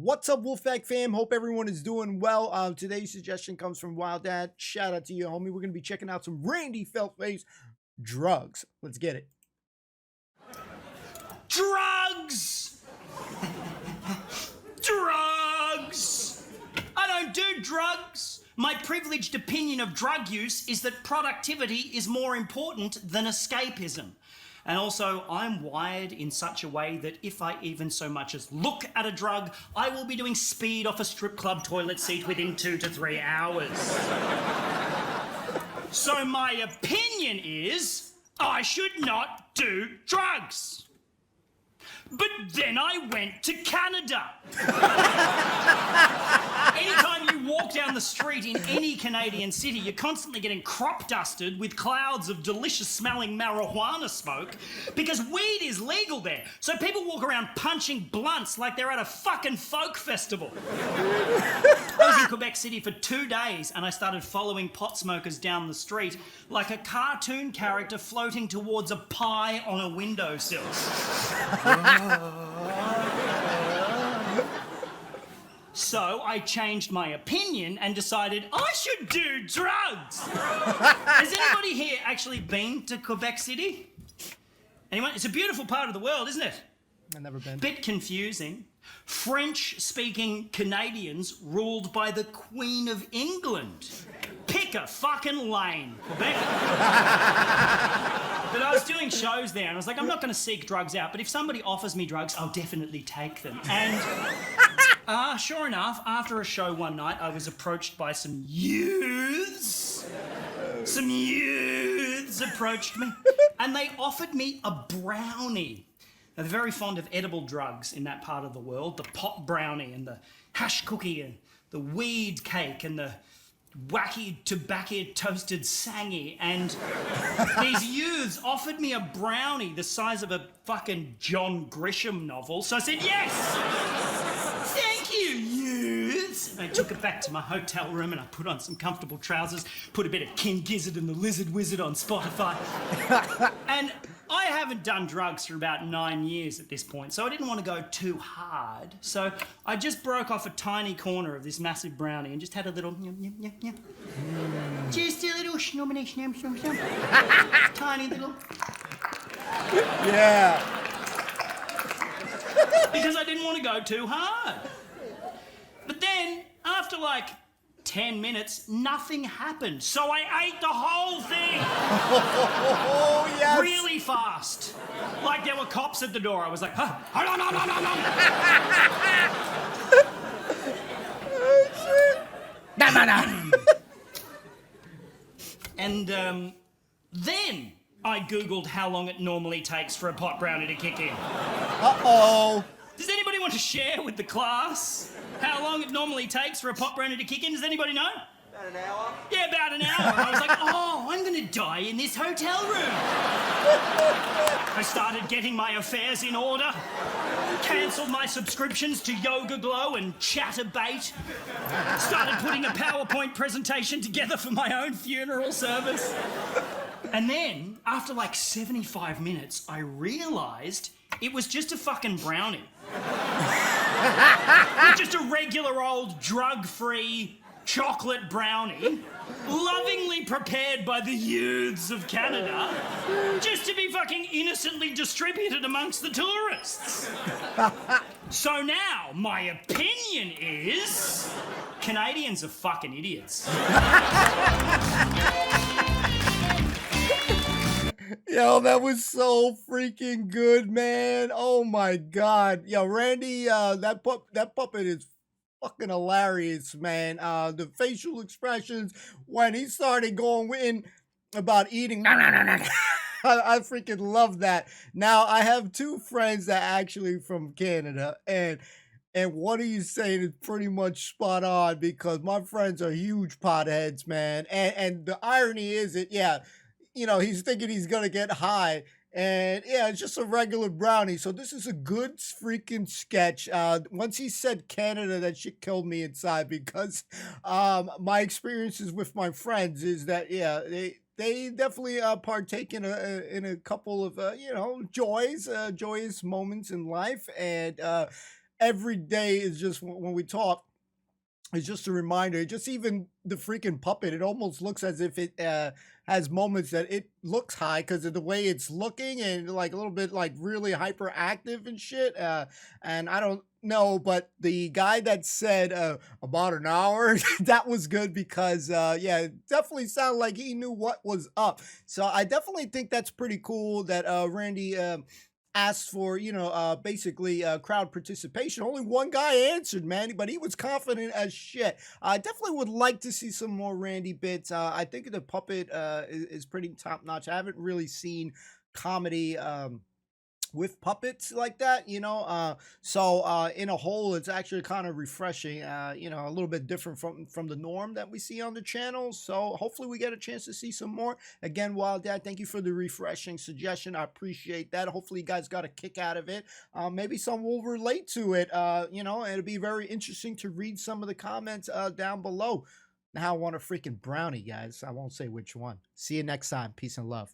What's up, Wolfpack fam? Hope everyone is doing well. Today's suggestion comes from Wild Dad. Shout out to you, homie. We're going to be checking out some Randy Feltface drugs. Let's get it. Drugs! Drugs! I don't do drugs. My privileged opinion of drug use is that productivity is more important than escapism. And also, I'm wired in such a way that if I even so much as look at a drug, I will be doing speed off a strip club toilet seat within 2 to 3 hours. So my opinion is, I should not do drugs. But then I went to Canada. Anytime you walk down the street in any Canadian city, you're constantly getting crop dusted with clouds of delicious smelling marijuana smoke because weed is legal there. So people walk around punching blunts like they're at a fucking folk festival. I was in Quebec City for 2 days and I started following pot smokers down the street like a cartoon character floating towards a pie on a windowsill. So I changed my opinion and decided I should do drugs. Has anybody here actually been to Quebec City? Anyone? It's a beautiful part of the world, isn't it? I've never been. Bit confusing. French-speaking Canadians ruled by the Queen of England. Pick a fucking lane, Quebec. But I was doing shows there and I was like, I'm not going to seek drugs out, but if somebody offers me drugs, I'll definitely take them. And sure enough, after a show one night, I was approached by some youths. Some youths approached me and they offered me a brownie. Now, they're very fond of edible drugs in that part of the world. The pot brownie and the hash cookie and the weed cake and the wacky tobacco toasted sangy. And these youths offered me a brownie the size of a fucking John Grisham novel. So I said, yes! Thank you, youths! And I took it back to my hotel room and I put on some comfortable trousers, put a bit of King Gizzard and the Lizard Wizard on Spotify. And I haven't done drugs for about 9 years at this point, so I didn't want to go too hard. So I just broke off a tiny corner of this massive brownie and just had a little just a little shnoominy shnoom shnoom shnoom. Tiny little. Yeah. Because I didn't want to go too hard. But then, after like 10 minutes, nothing happened. So I ate the whole thing. Oh, yes. Really fast. Like there were cops at the door. I was like, huh? Oh, shit. And then I Googled how long it normally takes for a pot brownie to kick in. Uh-oh. Does anybody want to share with the class how long it normally takes for a pot brownie to kick in? Does anybody know? About an hour. Yeah, about an hour. And I was like, oh, I'm going to die in this hotel room. I started getting my affairs in order, cancelled my subscriptions to Yoga Glow and Chatterbait, started putting a PowerPoint presentation together for my own funeral service. And then, after like 75 minutes, I realised it was just a fucking brownie. Just a regular old drug-free chocolate brownie, lovingly prepared by the youths of Canada, just to be fucking innocently distributed amongst the tourists. So now, my opinion is, Canadians are fucking idiots. Yo, that was so freaking good, man. Oh my God. Yo, Randy, that puppet is fucking hilarious, man. The facial expressions when he started going in about eating. I freaking love that. Now, I have two friends that actually from Canada, and what he's saying is pretty much spot on because my friends are huge potheads, man. And the irony is that, yeah, you know, he's thinking he's gonna get high, and yeah, it's just a regular brownie. So this is a good freaking sketch. Once he said Canada, that shit killed me inside because my experiences with my friends is that yeah, they definitely partake in a couple of joyous moments in life, and every day is just when we talk. It's just a reminder. Just even the freaking puppet, it almost looks as if it has moments that it looks high because of the way it's looking and like a little bit like really hyperactive and shit. And I don't know, but the guy that said about an hour, that was good because yeah, it definitely sounded like he knew what was up. So I definitely think that's pretty cool that Randy asked for, basically crowd participation. Only one guy answered, man, but he was confident as shit. I definitely would like to see some more Randy bits. I think the puppet is pretty top notch. I haven't really seen comedy. With puppets like that, so in a whole, it's actually kind of refreshing, a little bit different from the norm that we see on the channel. So hopefully we get a chance to see some more. Again, Wild Dad, thank you for the refreshing suggestion. I appreciate that. Hopefully you guys got a kick out of it. Maybe some will relate to it, and it'll be very interesting to read some of the comments down below. Now I want a freaking brownie, guys. I won't say which one. See you next time. Peace and love.